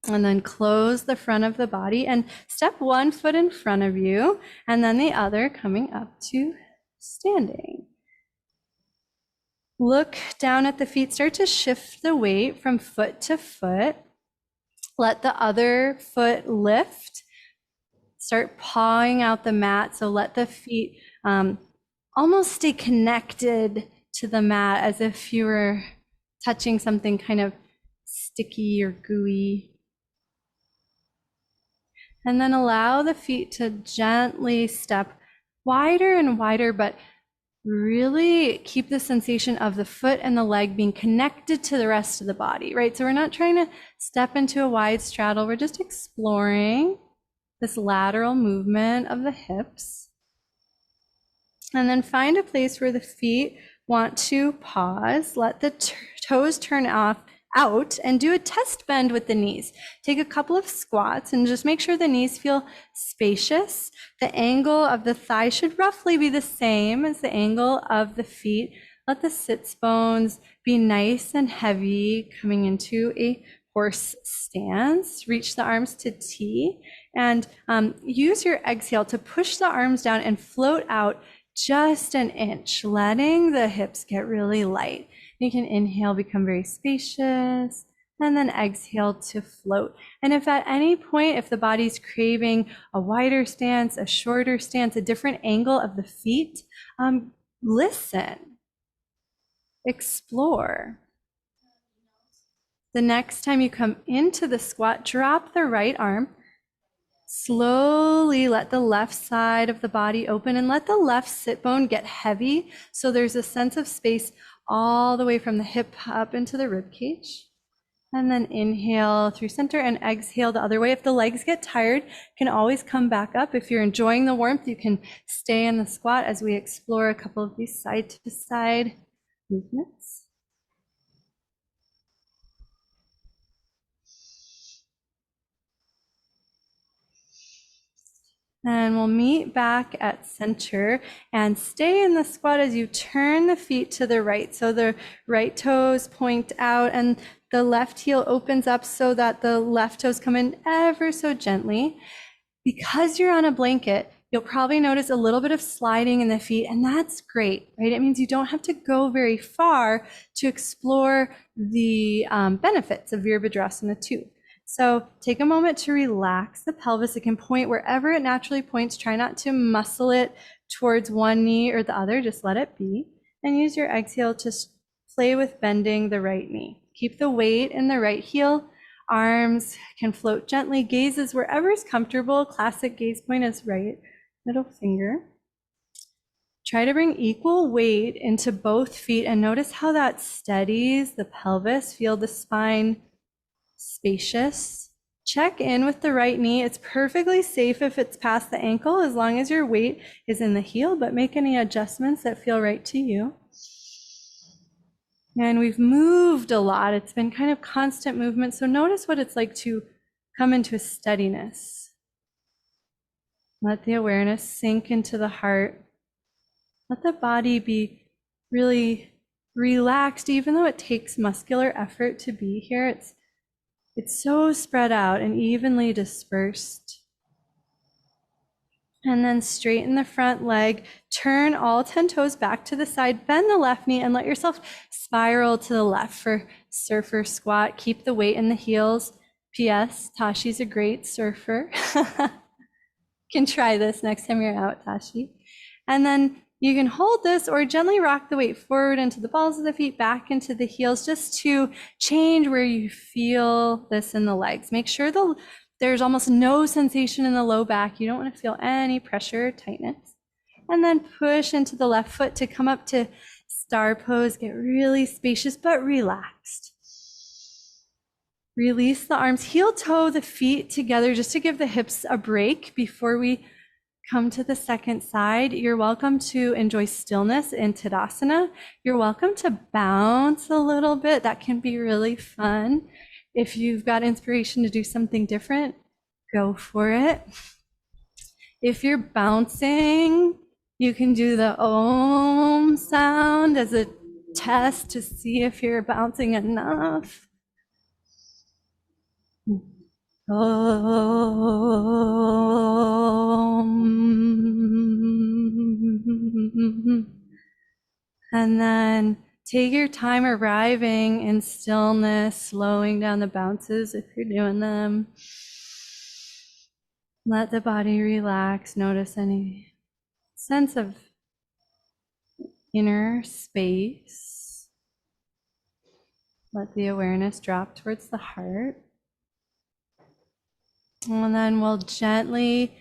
And then close the front of the body and step one foot in front of you and then the other coming up to standing. Look down at the feet, start to shift the weight from foot to foot. Let the other foot lift. Start pawing out the mat. So let the feet almost stay connected to the mat as if you were touching something kind of sticky or gooey. And then allow the feet to gently step wider and wider, but really keep the sensation of the foot and the leg being connected to the rest of the body, right? So we're not trying to step into a wide straddle. We're just exploring this lateral movement of the hips. And then find a place where the feet want to pause. Let the toes turn out and do a test bend with the knees. Take a couple of squats and just make sure the knees feel spacious. The angle of the thigh should roughly be the same as the angle of the feet. Let the sits bones be nice and heavy, coming into a horse stance. Reach the arms to T and use your exhale to push the arms down and float out just an inch, letting the hips get really light. You can inhale, become very spacious, and then exhale to float. And if at any point, if the body's craving a wider stance, a shorter stance, a different angle of the feet, listen, explore. The next time you come into the squat, drop the right arm. Slowly let the left side of the body open and let the left sit bone get heavy. So there's a sense of space all the way from the hip up into the rib cage. And then inhale through center and exhale the other way. If the legs get tired, you can always come back up. If you're enjoying the warmth, you can stay in the squat as we explore a couple of these side to side movements. And we'll meet back at center and stay in the squat as you turn the feet to the right. So the right toes point out and the left heel opens up so that the left toes come in ever so gently. Because you're on a blanket, you'll probably notice a little bit of sliding in the feet, and that's great, right? It means you don't have to go very far to explore the benefits of Virabhadrasana 2. So take a moment to relax the pelvis. It can point wherever it naturally points. Try not to muscle it towards one knee or the other. Just let it be. And use your exhale to play with bending the right knee. Keep the weight in the right heel. Arms can float gently. Gaze is wherever is comfortable. Classic gaze point is right middle finger. Try to bring equal weight into both feet and notice how that steadies the pelvis. Feel the spine spacious. Check in with the right knee. It's perfectly safe if it's past the ankle as long as your weight is in the heel, but make any adjustments that feel right to you. And we've moved a lot. It's been kind of constant movement. So notice what it's like to come into a steadiness. Let the awareness sink into the heart. Let the body be really relaxed, even though it takes muscular effort to be here. It's so spread out and evenly dispersed. And then straighten the front leg, turn all 10 toes back to the side, bend the left knee and let yourself spiral to the left for surfer squat. Keep the weight in the heels. P.S. Tashi's a great surfer. Can try this next time you're out, Tashi. And then you can hold this or gently rock the weight forward into the balls of the feet, back into the heels, just to change where you feel this in the legs. Make sure there's almost no sensation in the low back. You don't want to feel any pressure or tightness. And then push into the left foot to come up to star pose. Get really spacious but relaxed. Release the arms, heel toe the feet together just to give the hips a break before we come to the second side. You're welcome to enjoy stillness in Tadasana. You're welcome to bounce a little bit. That can be really fun. If you've got inspiration to do something different, go for it. If you're bouncing, you can do the Om sound as a test to see if you're bouncing enough. Om. And then take your time arriving in stillness, slowing down the bounces if you're doing them. Let the body relax. Notice any sense of inner space. Let the awareness drop towards the heart. And then we'll gently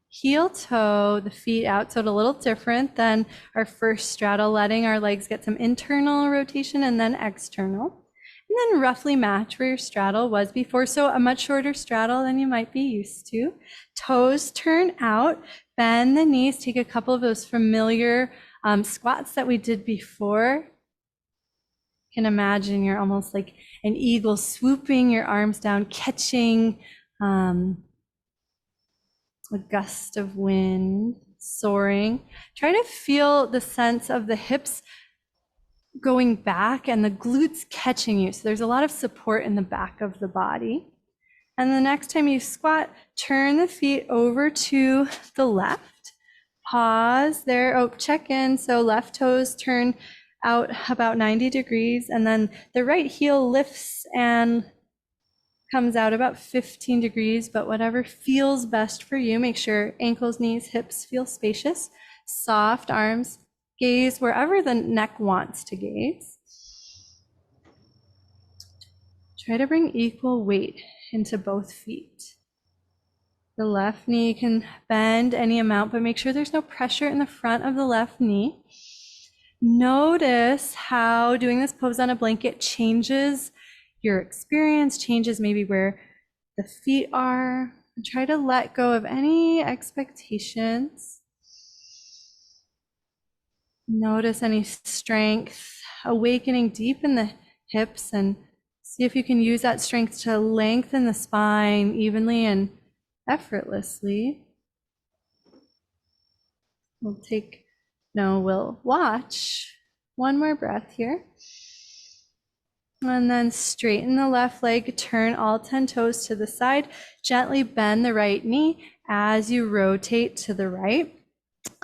heel toe the feet out. So it's a little different than our first straddle, letting our legs get some internal rotation and then external. And then roughly match where your straddle was before. So a much shorter straddle than you might be used to. Toes turn out, bend the knees, take a couple of those familiar squats that we did before. You can imagine you're almost like an eagle, swooping your arms down, catching a gust of wind, soaring. Try to feel the sense of the hips going back and the glutes catching you. So there's a lot of support in the back of the body. And the next time you squat, turn the feet over to the left. Pause there. Oh, check in. So left toes turn out about 90 degrees. And then the right heel lifts and comes out about 15 degrees, but whatever feels best for you. Make sure ankles, knees, hips feel spacious. Soft arms, gaze wherever the neck wants to gaze. Try to bring equal weight into both feet. The left knee can bend any amount, but make sure there's no pressure in the front of the left knee. Notice how doing this pose on a blanket changes your experience, changes maybe where the feet are, and try to let go of any expectations. Notice any strength, awakening deep in the hips, and see if you can use that strength to lengthen the spine evenly and effortlessly. We'll watch one more breath here. And then straighten the left leg, turn all 10 toes to the side, gently bend the right knee as you rotate to the right.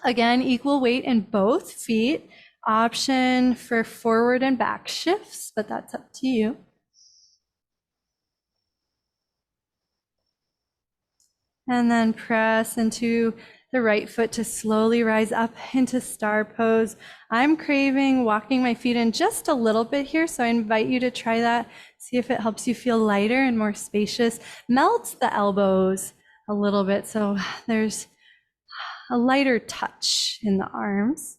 Again, equal weight in both feet. Option for forward and back shifts, but that's up to you. And then press into the right foot to slowly rise up into star pose. I'm craving walking my feet in just a little bit here, so I invite you to try that. See if it helps you feel lighter and more spacious. Melt the elbows a little bit so there's a lighter touch in the arms.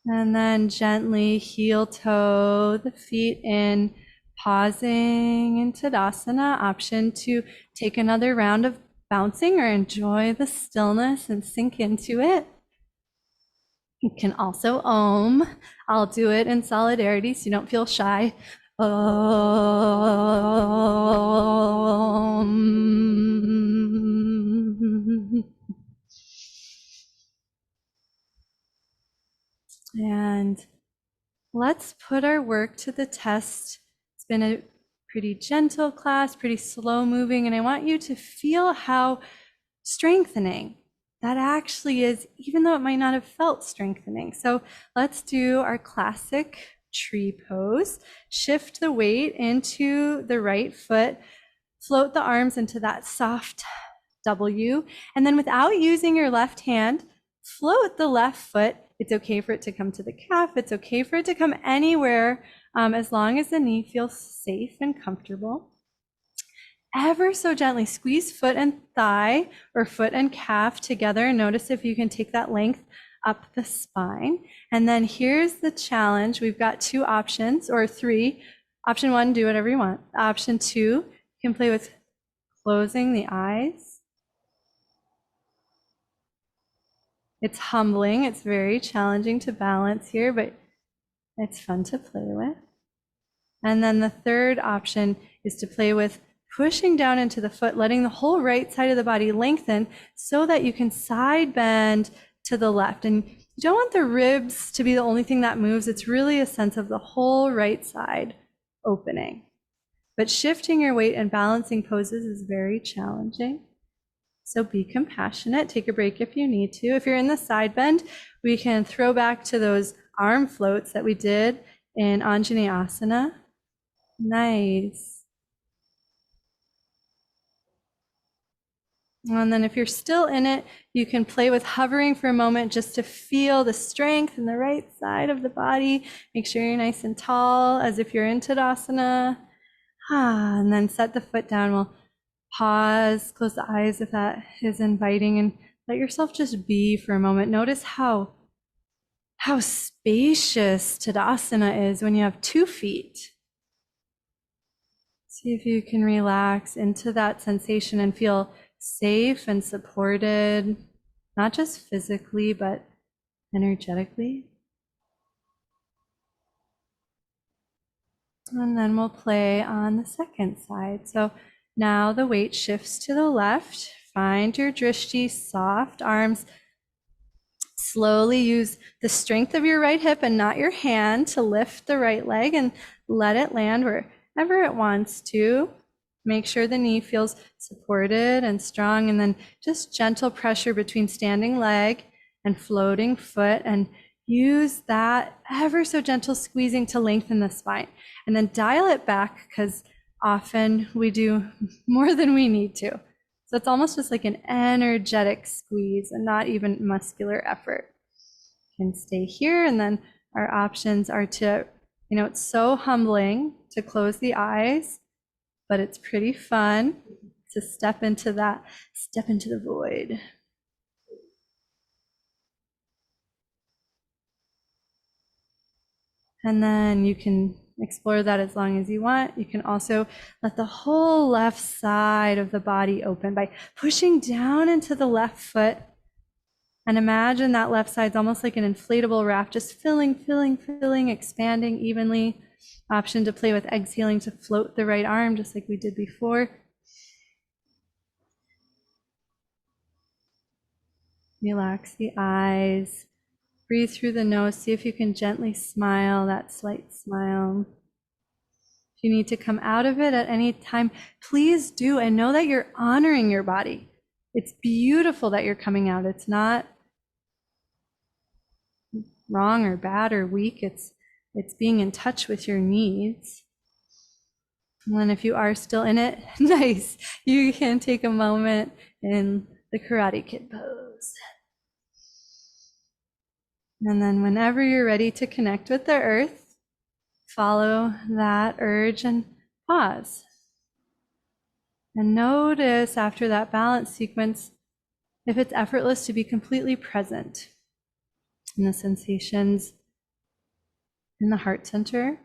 And then gently heel toe the feet in, pausing in Tadasana. Option to take another round of bouncing or enjoy the stillness and sink into it. You can also Om. I'll do it in solidarity so you don't feel shy. Om. And let's put our work to the test. It's been a pretty gentle class, pretty slow moving, and I want you to feel how strengthening that actually is, even though it might not have felt strengthening. So let's do our classic tree pose. Shift the weight into the right foot, float the arms into that soft W, and then without using your left hand, float the left foot. It's okay for it to come to the calf. It's okay for it to come anywhere, as long as the knee feels safe and comfortable. Ever so gently squeeze foot and thigh or foot and calf together. Notice if you can take that length up the spine. And then here's the challenge. We've got two options, or three. Option one, do whatever you want. Option two, you can play with closing the eyes. It's humbling. It's very challenging to balance here, but it's fun to play with. And then the third option is to play with pushing down into the foot, letting the whole right side of the body lengthen so that you can side bend to the left. And you don't want the ribs to be the only thing that moves. It's really a sense of the whole right side opening. but shifting your weight and balancing poses is very challenging. So be compassionate. Take a break if you need to. If you're in the side bend, we can throw back to those arm floats that we did in Anjaneyasana. Nice. And then if you're still in it, you can play with hovering for a moment just to feel the strength in the right side of the body. Make sure you're nice and tall as if you're in Tadasana. And then set the foot down. We'll pause, close the eyes if that is inviting, and let yourself just be for a moment. Notice how spacious Tadasana is when you have 2 feet. See if you can relax into that sensation and feel safe and supported, not just physically, but energetically. And then we'll play on the second side. So now the weight shifts to the left. Find your drishti, soft arms. Slowly use the strength of your right hip and not your hand to lift the right leg and let it land wherever it wants to. Make sure the knee feels supported and strong, and then just gentle pressure between standing leg and floating foot, and use that ever so gentle squeezing to lengthen the spine. And then dial it back, because often we do more than we need to. So it's almost just like an energetic squeeze and not even muscular effort. You can stay here, and then our options are to, it's so humbling to close the eyes, but it's pretty fun to step into the void. And then you can explore that as long as you want. You can also let the whole left side of the body open by pushing down into the left foot. And imagine that left side's almost like an inflatable raft, just filling, expanding evenly. Option to play with exhaling to float the right arm, just like we did before. Relax the eyes. Breathe through the nose. See if you can gently smile, that slight smile. If you need to come out of it at any time, please do, and know that you're honoring your body. It's beautiful that you're coming out. It's not wrong or bad or weak. It's being in touch with your needs. And if you are still in it, nice. You can take a moment in the Karate Kid pose. And then whenever you're ready to connect with the earth, follow that urge and pause. And notice after that balance sequence, if it's effortless to be completely present in the sensations in the heart center,